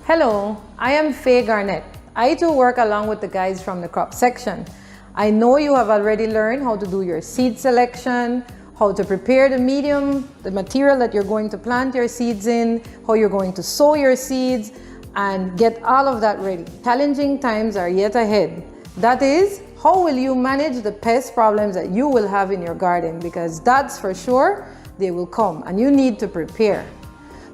Hello, I am Fay Garnett. I too work along with the guys from the crop section. I know you have already learned how to do your seed selection, how to prepare the medium, the material that you're going to plant your seeds in, how you're going to sow your seeds, and get all of that ready. Challenging times are yet ahead. That is, how will you manage the pest problems that you will have in your garden? Because that's for sure, they will come and you need to prepare.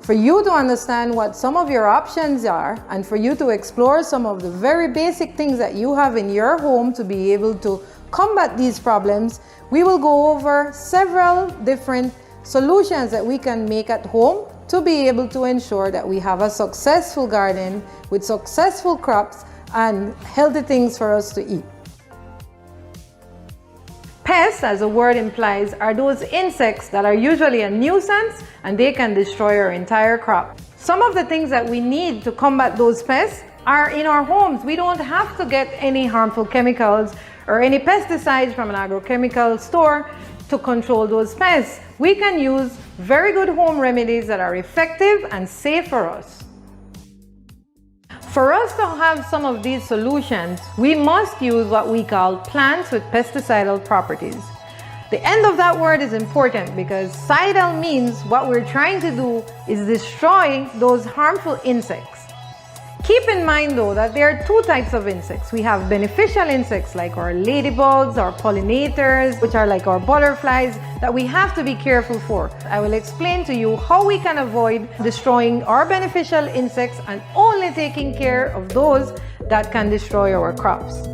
For you to understand what some of your options are and for you to explore some of the very basic things that you have in your home to be able to combat these problems, we will go over several different solutions that we can make at home to be able to ensure that we have a successful garden with successful crops and healthy things for us to eat. Pests, as the word implies, are those insects that are usually a nuisance and they can destroy our entire crop. Some of the things that we need to combat those pests are in our homes. We don't have to get any harmful chemicals or any pesticides from an agrochemical store to control those pests. We can use very good home remedies that are effective and safe for us. For us to have some of these solutions, we must use what we call plants with pesticidal properties. The end of that word is important because cidal means what we're trying to do is destroy those harmful insects. Keep in mind though that there are two types of insects. We have beneficial insects like our ladybugs, our pollinators, which are like our butterflies that we have to be careful for. I will explain to you how we can avoid destroying our beneficial insects and only taking care of those that can destroy our crops.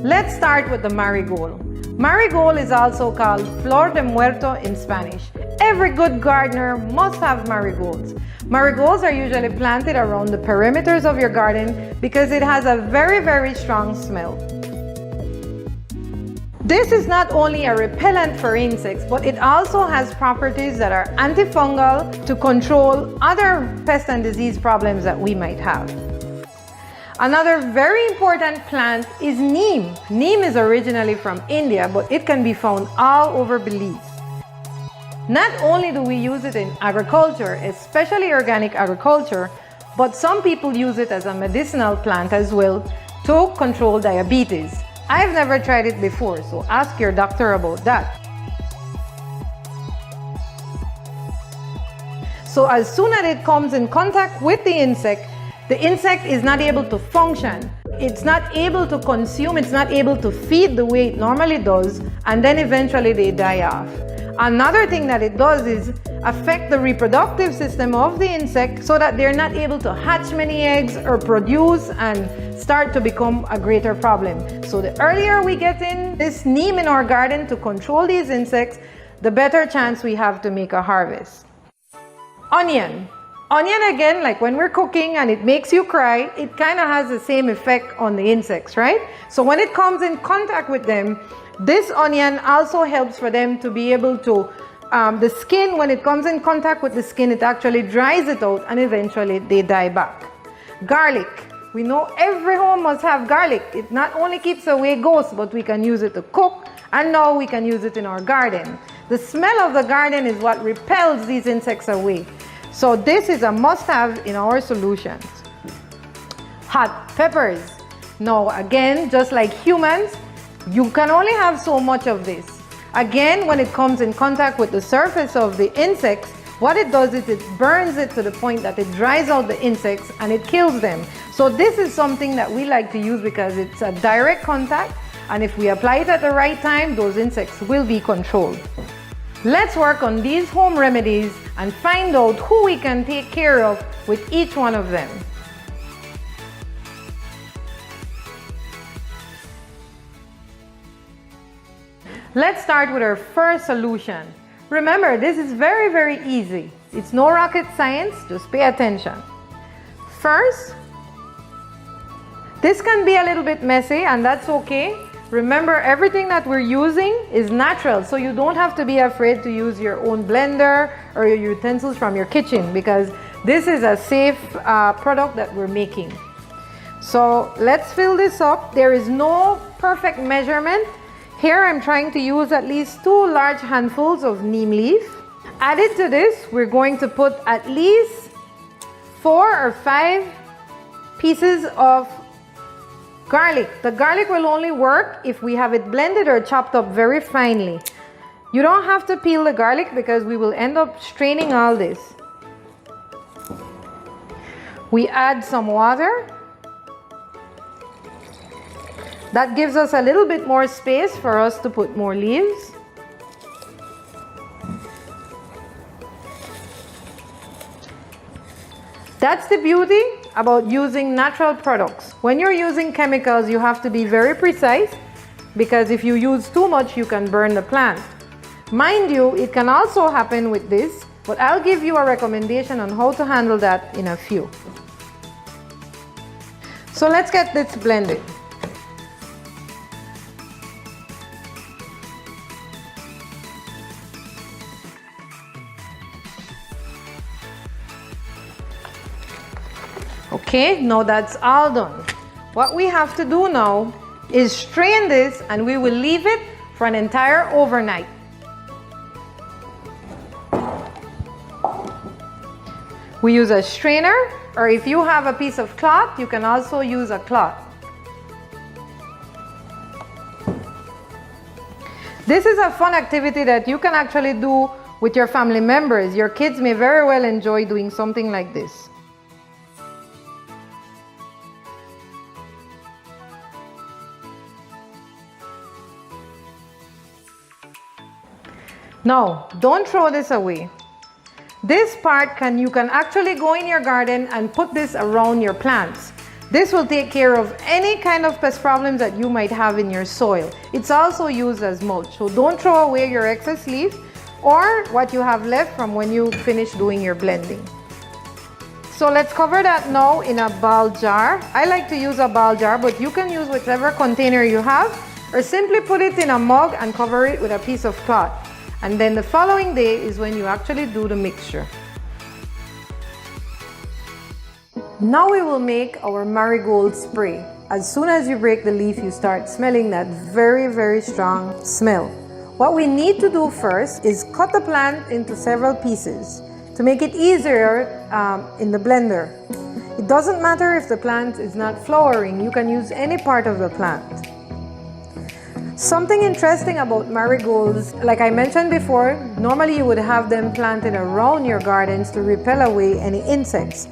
Let's start with the marigold. Marigold is also called Flor de Muerto in Spanish. Every good gardener must have marigolds. Marigolds are usually planted around the perimeters of your garden because it has a very strong smell. This is not only a repellent for insects, but it also has properties that are antifungal to control other pest and disease problems that we might have. Another very important plant is neem. Neem is originally from India, but it can be found all over Belize. Not only do we use it in agriculture, especially organic agriculture, but some people use it as a medicinal plant as well to control diabetes. I've never tried it before, so ask your doctor about that. So as soon as it comes in contact with the insect is not able to function. It's not able to consume, it's not able to feed the way it normally does, and then eventually they die off. Another thing that it does is affect the reproductive system of the insect so that they're not able to hatch many eggs or produce and start to become a greater problem. So the earlier we get in this neem in our garden to control these insects, the better chance we have to make a harvest. Onion. Onion, again, like when we're cooking and it makes you cry, it kind of has the same effect on the insects, right? So when it comes in contact with them, this onion also helps for them to be able to, the skin, when it comes in contact with the skin, it actually dries it out and eventually they die back. Garlic. We know every home must have garlic. It not only keeps away ghosts, but we can use it to cook, and now we can use it in our garden. The smell of the garden is what repels these insects away. So this is a must-have in our solutions. Hot peppers. Now again, just like humans, you can only have so much of this. Again, when it comes in contact with the surface of the insects, what it does is it burns it to the point that it dries out the insects and it kills them. So this is something that we like to use because it's a direct contact, and if we apply it at the right time, those insects will be controlled. Let's work on these home remedies and find out who we can take care of with each one of them. Let's start with our first solution. Remember, this is very easy. It's no rocket science, just pay attention. First, this can be a little bit messy and that's okay. Remember, everything that we're using is natural, so you don't have to be afraid to use your own blender or your utensils from your kitchen because this is a safe product that we're making. So let's fill this up. There is no perfect measurement. Here I'm trying to use at least 2 large handfuls of neem leaf. Added to this, we're going to put at least 4 or 5 pieces of garlic. The garlic will only work if we have it blended or chopped up very finely. You don't have to peel the garlic because we will end up straining all this. We add some water. That gives us a little bit more space for us to put more leaves. That's the beauty about using natural products. When you're using chemicals, you have to be very precise because if you use too much, you can burn the plant. Mind you, it can also happen with this, but I'll give you a recommendation on how to handle that in a few. So let's get this blended. Okay, now that's all done. What we have to do now is strain this, and we will leave it for an entire overnight. We use a strainer, or if you have a piece of cloth, you can also use a cloth. This is a fun activity that you can actually do with your family members. Your kids may very well enjoy doing something like this. Now, don't throw this away. This part you can actually go in your garden and put this around your plants. This will take care of any kind of pest problems that you might have in your soil. It's also used as mulch, so don't throw away your excess leaves or what you have left from when you finish doing your blending. So let's cover that now in a ball jar. I like to use a ball jar, but you can use whichever container you have, or simply put it in a mug and cover it with a piece of cloth. And then the following day is when you actually do the mixture. Now we will make our marigold spray. As soon as you break the leaf, you start smelling that very, very strong smell. What we need to do first is cut the plant into several pieces to make it easier in the blender. It doesn't matter if the plant is not flowering, you can use any part of the plant. Something interesting about marigolds, like I mentioned before, normally you would have them planted around your gardens to repel away any insects.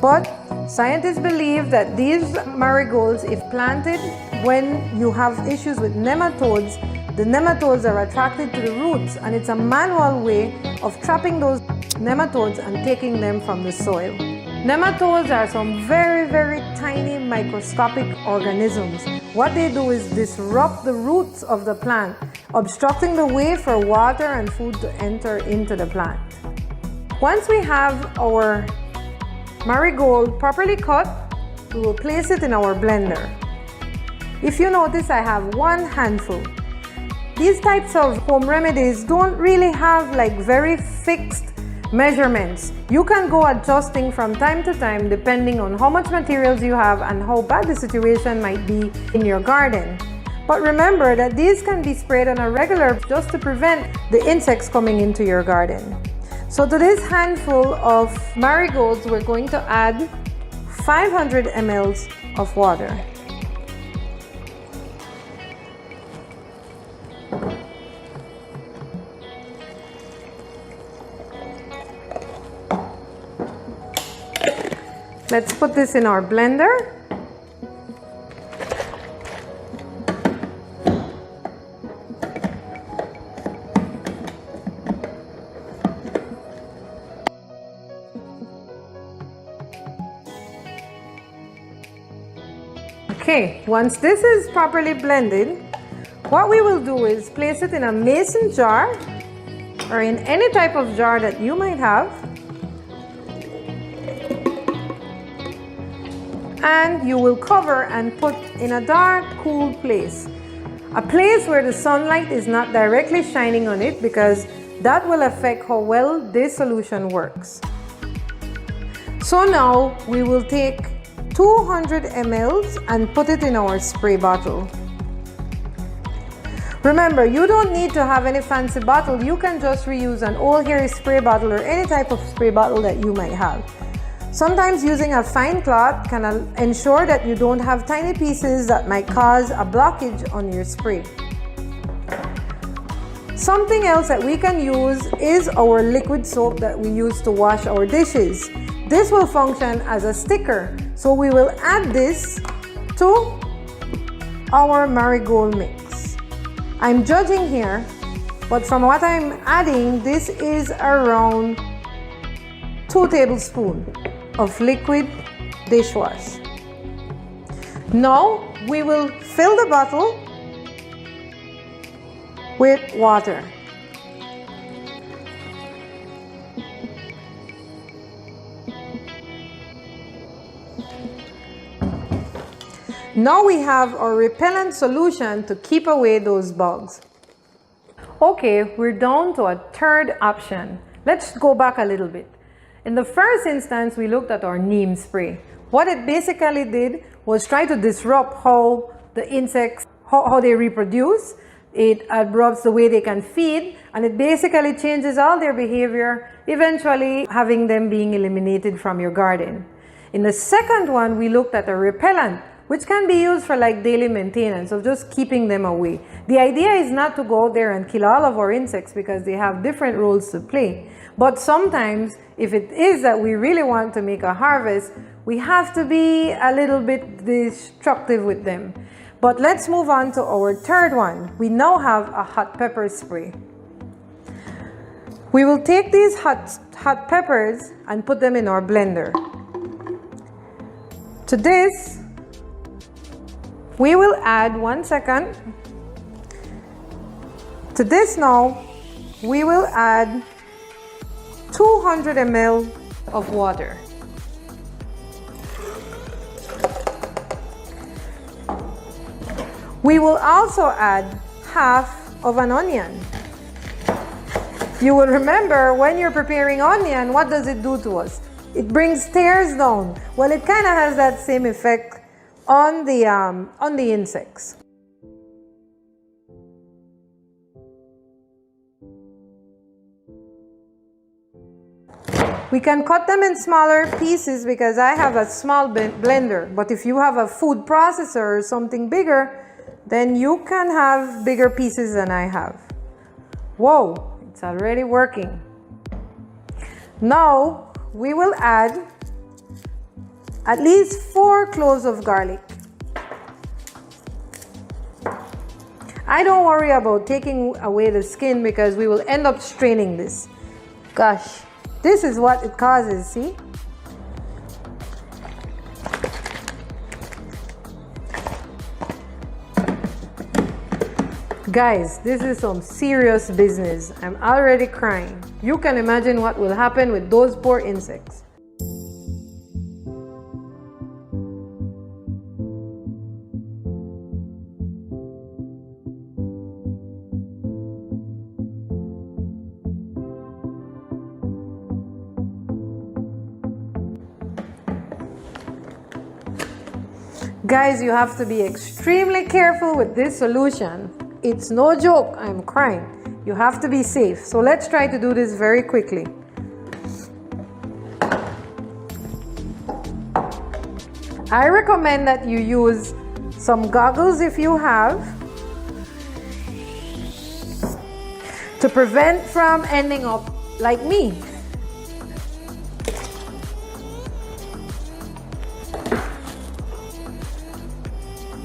But scientists believe that these marigolds, if planted when you have issues with nematodes, the nematodes are attracted to the roots, and it's a manual way of trapping those nematodes and taking them from the soil. Nematodes are some very, very tiny microscopic organisms. What they do is disrupt the roots of the plant, obstructing the way for water and food to enter into the plant. Once we have our marigold properly cut, we will place it in our blender. If you notice, I have one handful. These types of home remedies don't really have like very fixed measurements. You can go adjusting from time to time depending on how much materials you have and how bad the situation might be in your garden. But remember that these can be sprayed on a regular just to prevent the insects coming into your garden. So to this handful of marigolds, we're going to add 500 ml of water. Let's put this in our blender. Okay, once this is properly blended, what we will do is place it in a mason jar or in any type of jar that you might have. And you will cover and put in a dark, cool place. A place where the sunlight is not directly shining on it, because that will affect how well this solution works. So now we will take 200 ml and put it in our spray bottle. Remember, you don't need to have any fancy bottle. You can just reuse an old hairy spray bottle or any type of spray bottle that you might have. Sometimes using a fine cloth can ensure that you don't have tiny pieces that might cause a blockage on your spray. Something else that we can use is our liquid soap that we use to wash our dishes. This will function as a sticker, so we will add this to our marigold mix. I'm judging here, but from what I'm adding, this is around 2 tablespoons of liquid dishwash. Now we will fill the bottle with water. Now we have our repellent solution to keep away those bugs. Okay, we're down to a third option. Let's go back a little bit. In the first instance, we looked at our neem spray. What it basically did was try to disrupt how the insects, how they reproduce. It absorbs the way they can feed, and it basically changes all their behavior, eventually having them being eliminated from your garden. In the second one, we looked at a repellent, which can be used for like daily maintenance of just keeping them away. The idea is not to go out there and kill all of our insects because they have different roles to play. But sometimes, if it is that we really want to make a harvest, we have to be a little bit destructive with them. But let's move on to our third one. We now have a hot pepper spray. We will take these hot peppers and put them in our blender. To this, we will add 1 second. To this now, we will add 200 ml of water. We will also add half of an onion. You will remember when you're preparing onion, what does it do to us? It brings tears down. Well, it kind of has that same effect on the insects. We can cut them in smaller pieces because I have a small blender, but if you have a food processor or something bigger, then you can have bigger pieces than I have. Whoa, it's already working. Now we will add at least 4 cloves of garlic. I don't worry about taking away the skin because we will end up straining this. Gosh, this is what it causes, see? Guys, this is some serious business. I'm already crying. You can imagine what will happen with those poor insects. Guys, you have to be extremely careful with this solution. It's no joke, I'm crying. You have to be safe. So let's try to do this very quickly. I recommend that you use some goggles if you have, to prevent from ending up like me.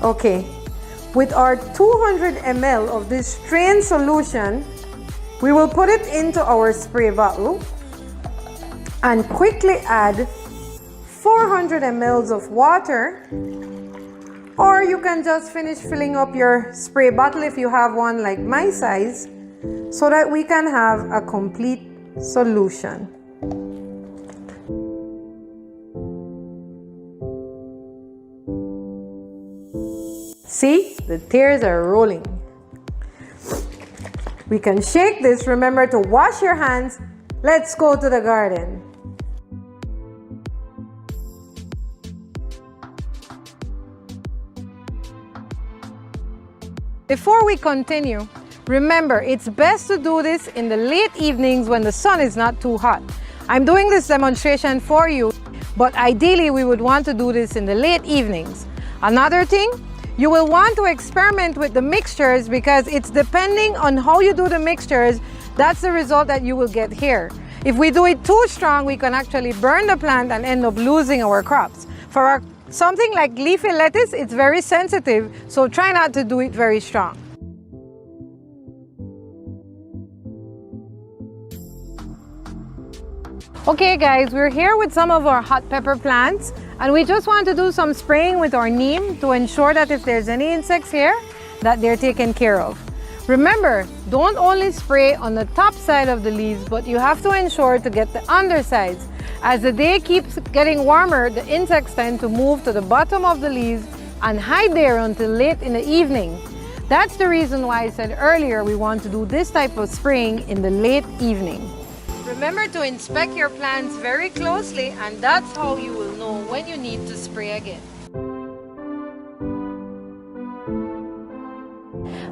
Okay. With our 200 ml of this strain solution, we will put it into our spray bottle and quickly add 400 ml of water, or you can just finish filling up your spray bottle if you have one like my size, so that we can have a complete solution. See, the tears are rolling. We can shake this. Remember to wash your hands. Let's go to the garden. Before we continue, remember it's best to do this in the late evenings when the sun is not too hot. I'm doing this demonstration for you but ideally we would want to do this in the late evenings. Another thing, you will want to experiment with the mixtures because it's depending on how you do the mixtures, that's the result that you will get here. If we do it too strong, we can actually burn the plant and end up losing our crops. For something like leafy lettuce, it's very sensitive, so try not to do it very strong. Okay guys, we're here with some of our hot pepper plants and we just want to do some spraying with our neem to ensure that if there's any insects here, that they're taken care of. Remember, don't only spray on the top side of the leaves, but you have to ensure to get the undersides. As the day keeps getting warmer, the insects tend to move to the bottom of the leaves and hide there until late in the evening. That's the reason why I said earlier we want to do this type of spraying in the late evening. Remember to inspect your plants very closely, and that's how you will know when you need to spray again.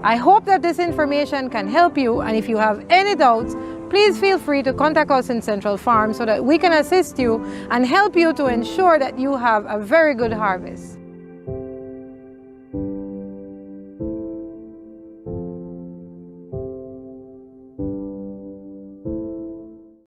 I hope that this information can help you, and if you have any doubts, please feel free to contact us in Central Farm so that we can assist you and help you to ensure that you have a very good harvest.